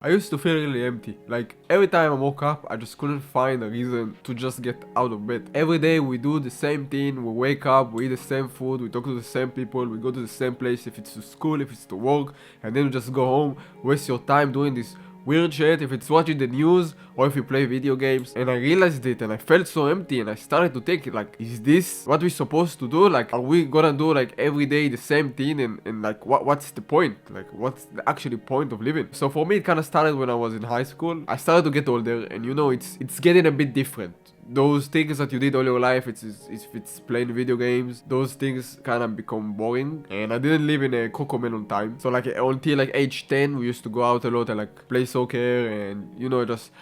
I used to feel really empty. Like every time I woke up, I just couldn't find a reason to just get out of bed. Every day we do the same thing. We wake up, we eat the same food, we talk to the same people, we go to the same place, if it's to school, if it's to work, and then you just go home, waste your time doing this weird shit, if it's watching the news or if you play video games. And I realized it and I felt so empty, and I started to think like, is this what we're supposed to do? Like, are we gonna do like every day the same thing, and like what's the point? Like, what's the actually point of living? So for me it kind of started when I was in high school. I started to get older, and you know, it's getting a bit different. Those things that you did all your life, it's playing video games, those things kind of become boring. And I didn't live in a Cocomelon time, so like until like age 10 we used to go out a lot and like play soccer and, you know, just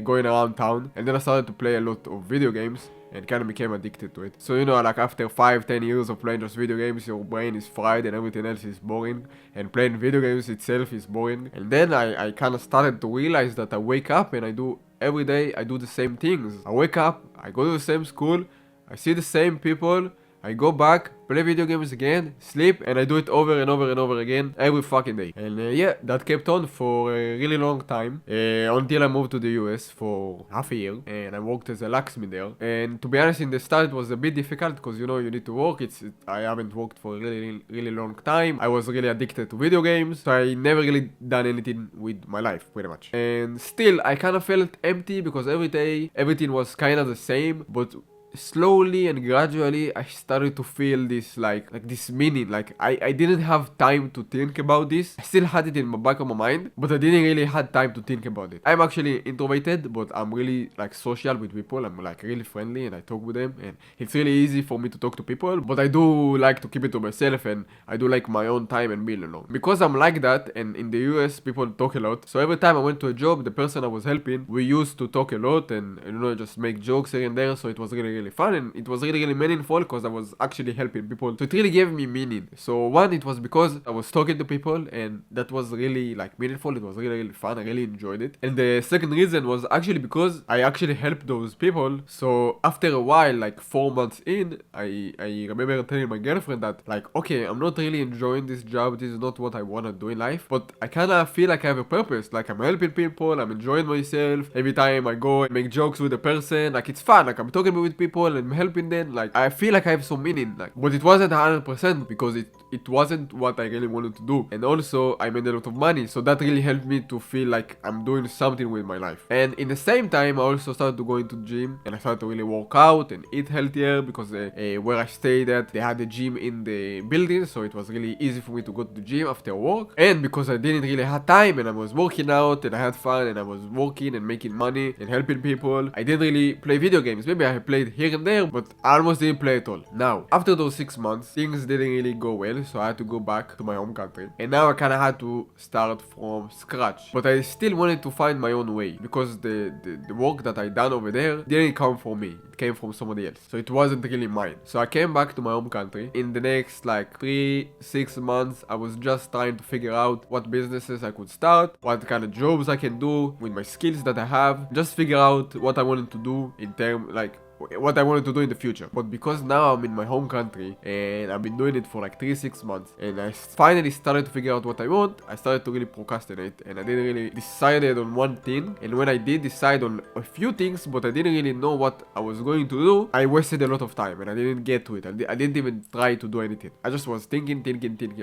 going around town. And then I started to play a lot of video games and kind of became addicted to it. So, you know, like after 5-10 years of playing just video games, your brain is fried and everything else is boring, and playing video games itself is boring. And then I kind of started to realize that I wake up and I do every day, I do the same things. I wake up, I go to the same school, I see the same people, I go back, play video games again, sleep, and I do it over and over and over again every fucking day. And yeah, that kept on for a really long time, until I moved to the US for half a year, and I worked as a locksmith there. And to be honest, in the start it was a bit difficult because, you know, you need to work. I haven't worked for a really long time. I was really addicted to video games, so I never really done anything with my life, pretty much. And still, I kind of felt empty because every day everything was kind of the same, but slowly and gradually I started to feel this like this meaning. Like I didn't have time to think about this. I still had it in the back of my mind, but I didn't really had time to think about it. I'm actually introverted, but I'm really like social with people. I'm like really friendly and I talk with them, and it's really easy for me to talk to people, but I do like to keep it to myself, and I do like my own time and being alone. Because I'm like that, and in the US people talk a lot, so every time I went to a job, the person I was helping, we used to talk a lot and you know, just make jokes here and there. So it was really fun, and it was really meaningful because I was actually helping people. So it really gave me meaning. So one, it was because I was talking to people, and that was really like meaningful. It was really fun. I really enjoyed it. And the second reason was actually because I actually helped those people. So after a while, like 4 months in, I remember telling my girlfriend that like, okay, I'm not really enjoying this job. This is not what I want to do in life, but I kind of feel like I have a purpose. Like I'm helping people, I'm enjoying myself. Every time I go and make jokes with a person, like it's fun. Like I'm talking with people and I'm helping them. Like I feel like I have some meaning. Like, but it wasn't 100% because it wasn't what I really wanted to do. And also I made a lot of money, so that really helped me to feel like I'm doing something with my life. And in the same time I also started to go into the gym, and I started to really work out and eat healthier because where I stayed at, they had a gym in the building, so it was really easy for me to go to the gym after work. And because I didn't really have time and I was working out and I had fun and I was working and making money and helping people, I didn't really play video games. Maybe I played here and there, but I almost didn't play at all. Now, after those 6 months, things didn't really go well, so I had to go back to my home country. And now I kind of had to start from scratch. But I still wanted to find my own way because the work that I done over there didn't come from me. It came from somebody else. So it wasn't really mine. So I came back to my home country. In the next like 3-6 months, I was just trying to figure out what businesses I could start, what kind of jobs I can do with my skills that I have. Just figure out what I wanted to do in terms like what I wanted to do in the future. But because now I'm in my home country and I've been doing it for like 3-6 months, and I finally started to figure out what I want, I started to really procrastinate, and I didn't really decided on one thing. And when I did decide on a few things, but I didn't really know what I was going to do, I wasted a lot of time and I didn't get to it. I didn't even try to do anything. I just was thinking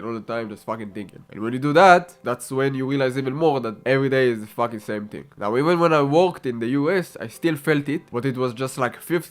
all the time, just fucking thinking. And when you do that, that's when you realize even more that every day is the fucking same thing. Now, even when I worked in the US, I still felt it, but it was just like 50%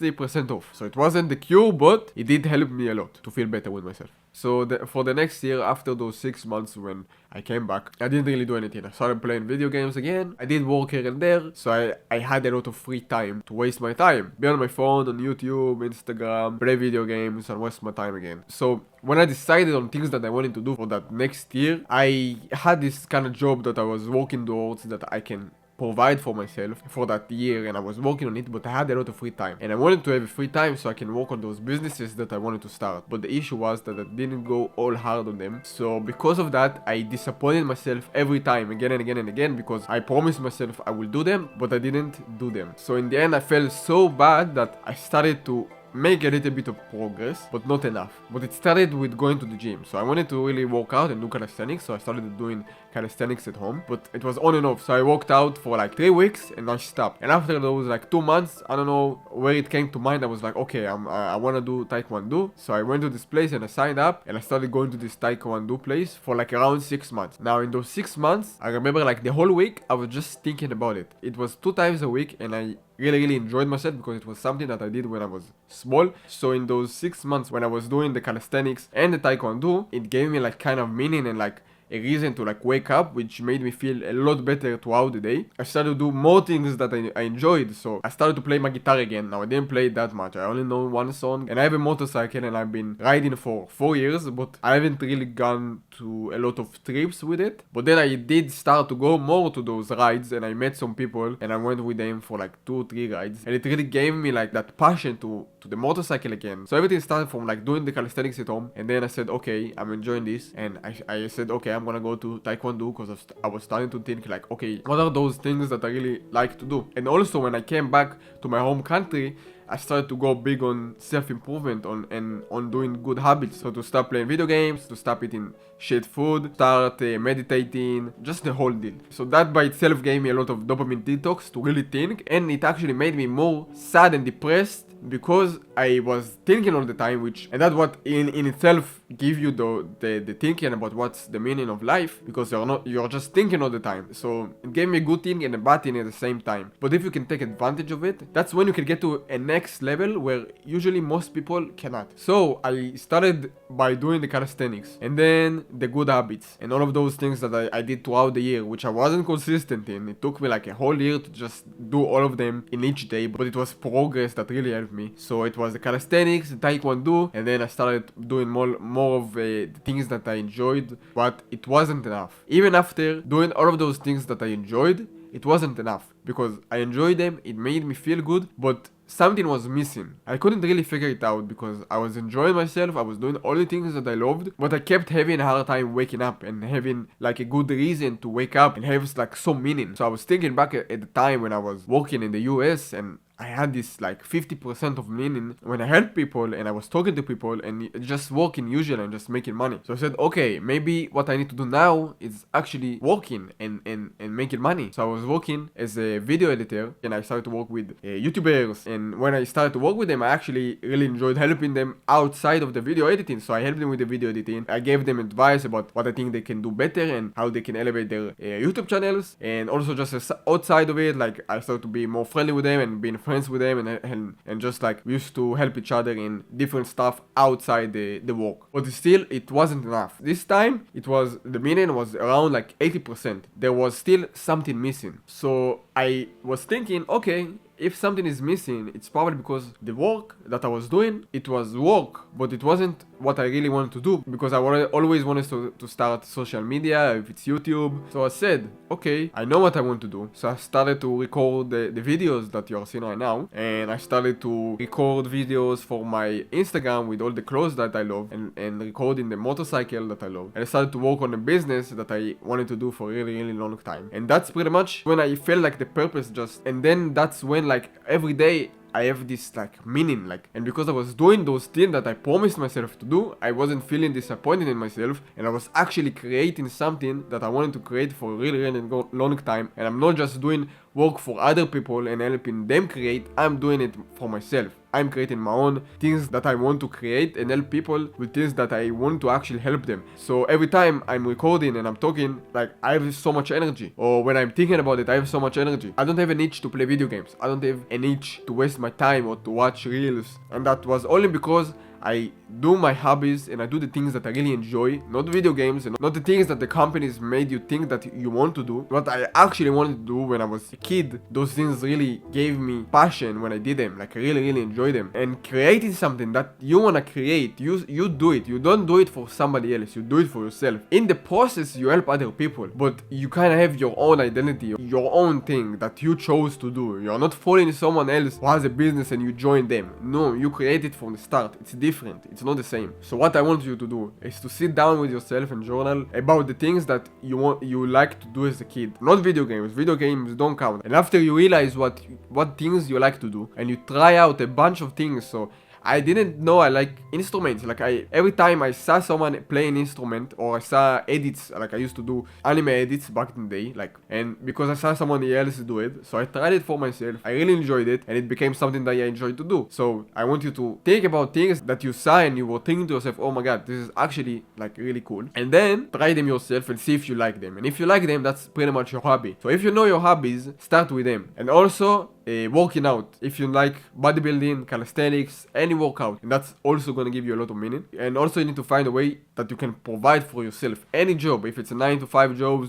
off. So it wasn't the cure, but it did help me a lot to feel better with myself. So for the next year, after those 6 months when I came back, I didn't really do anything. I started playing video games again. I did work here and there, so I had a lot of free time to waste my time. Be on my phone, on YouTube, Instagram, play video games, and waste my time again. So when I decided on things that I wanted to do for that next year, I had this kind of job that I was working towards that I can provide for myself for that year, and I was working on it, but I had a lot of free time and I wanted to have free time so I can work on those businesses that I wanted to start. But the issue was that I didn't go all hard on them, so because of that I disappointed myself every time, again and again and again, because I promised myself I will do them but I didn't do them. So in the end I felt so bad that I started to make a little bit of progress, but not enough. But it started with going to the gym. So I wanted to really work out and do calisthenics, so I started doing calisthenics at home, but it was on and off. So I worked out for like 3 weeks and I stopped. And after those like 2 months, I don't know where it came to mind, I was like, okay, I want to do taekwondo. So I went to this place and I signed up and I started going to this taekwondo place for like around 6 months. Now in those 6 months, I remember like the whole week I was just thinking about it. It was 2 times a week and I really enjoyed myself because it was something that I did when I was small. So in those 6 months when I was doing the calisthenics and the taekwondo, it gave me like kind of meaning and like a reason to like wake up, which made me feel a lot better throughout the day. I started to do more things that I enjoyed. So I started to play my guitar again. Now I didn't play it that much, I only know 1 song, and I have a motorcycle and I've been riding for 4 years, but I haven't really gone to a lot of trips with it. But then I did start to go more to those rides and I met some people and I went with them for like 2 or 3 rides, and it really gave me like that passion to the motorcycle again. So everything started from like doing the calisthenics at home, and then I said, okay, I'm enjoying this, and I said, okay, I'm gonna go to taekwondo because I was starting to think like, okay, what are those things that I really like to do? And also when I came back to my home country, I started to go big on self-improvement on doing good habits. So to stop playing video games, to stop eating shit food, start meditating, just the whole deal. So that by itself gave me a lot of dopamine detox to really think, and it actually made me more sad and depressed because I was thinking all the time, and that's what in itself give you the thinking about what's the meaning of life, because you're just thinking all the time. So it gave me a good thing and a bad thing at the same time. But if you can take advantage of it, that's when you can get to a next level where usually most people cannot. So I started by doing the calisthenics and then the good habits and all of those things that I did throughout the year, which I wasn't consistent in. It took me like a whole year to just do all of them in each day, but it was progress that really helped me. So it was the calisthenics, the taekwondo, and then I started doing more of the things that I enjoyed, but it wasn't enough. Even after doing all of those things that I enjoyed, it wasn't enough because I enjoyed them, it made me feel good, but something was missing. I couldn't really figure it out because I was enjoying myself, I was doing all the things that I loved, but I kept having a hard time waking up and having like a good reason to wake up and have like some meaning. So I was thinking back at the time when I was working in the US and I had this like 50% of meaning when I helped people and I was talking to people and just working usually and just making money. So I said, okay, maybe what I need to do now is actually working and making money. So I was working as a video editor and I started to work with YouTubers, and when I started to work with them, I actually really enjoyed helping them outside of the video editing. So I helped them with the video editing. I gave them advice about what I think they can do better and how they can elevate their YouTube channels, and also just outside of it, like I started to be more friendly with them and being friends with them and just like we used to help each other in different stuff outside the work. But still it wasn't enough. This time the meaning was around like 80%. There was still something missing. So I was thinking, okay, if something is missing, it's probably because the work that I was doing, it was work, but it wasn't what I really wanted to do, because I always wanted to start social media, if it's YouTube. So I said, okay, I know what I want to do. So I started to record the videos that you're seeing right now, and I started to record videos for my Instagram with all the clothes that I love, and recording the motorcycle that I love. And I started to work on a business that I wanted to do for a really long time. And that's pretty much when I felt like the purpose and then that's when like every day I have this like meaning, like, and because I was doing those things that I promised myself to do, I wasn't feeling disappointed in myself, and I was actually creating something that I wanted to create for a really long time. And I'm not just doing work for other people and helping them create, I'm doing it for myself. I'm creating my own things that I want to create and help people with things that I want to actually help them. So every time I'm recording and I'm talking, like, I have so much energy. Or when I'm thinking about it, I have so much energy. I don't have an itch to play video games. I don't have an itch to waste my time or to watch reels. And that was only because I do my hobbies and I do the things that I really enjoy, not video games and not the things that the companies made you think that you want to do. What I actually wanted to do when I was a kid, those things really gave me passion when I did them. Like, I really enjoy them. And creating something that you want to create, you do it. You don't do it for somebody else, you do it for yourself. In the process, you help other people, but you kind of have your own identity, your own thing that you chose to do. You're not following someone else who has a business and you join them. No, you create it from the start. It's different. It's not the same. So what I want you to do is to sit down with yourself and journal about the things that you like to do as a kid. Not video games. Video games don't count. And after you realize what things you like to do and you try out a bunch of things, so I didn't know I like instruments. Like every time I saw someone play an instrument or I saw edits, like I used to do anime edits back in the day, like, and because I saw someone else do it, so I tried it for myself. I really enjoyed it, and it became something that I enjoyed to do. So I want you to think about things that you saw and you were thinking to yourself, oh my god, this is actually like really cool. And then try them yourself and see if you like them. And if you like them, that's pretty much your hobby. So if you know your hobbies, start with them. And also working out. If you like bodybuilding, calisthenics, any workout, and that's also gonna give you a lot of meaning. And also you need to find a way that you can provide for yourself. Any job, if it's a 9 to 5 job,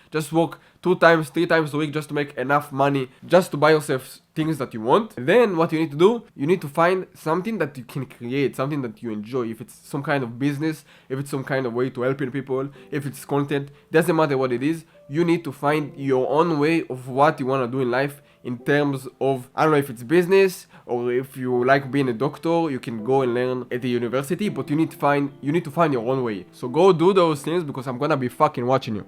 just work 2 times, 3 times a week just to make enough money, just to buy yourself things that you want. And then what you need to do, you need to find something that you can create, something that you enjoy. If it's some kind of business, if it's some kind of way to helping people, if it's content, doesn't matter what it is, you need to find your own way of what you want to do in life in terms of, I don't know if it's business or if you like being a doctor, you can go and learn at the university, but you need to find your own way. So go do those things because I'm gonna be fucking watching you.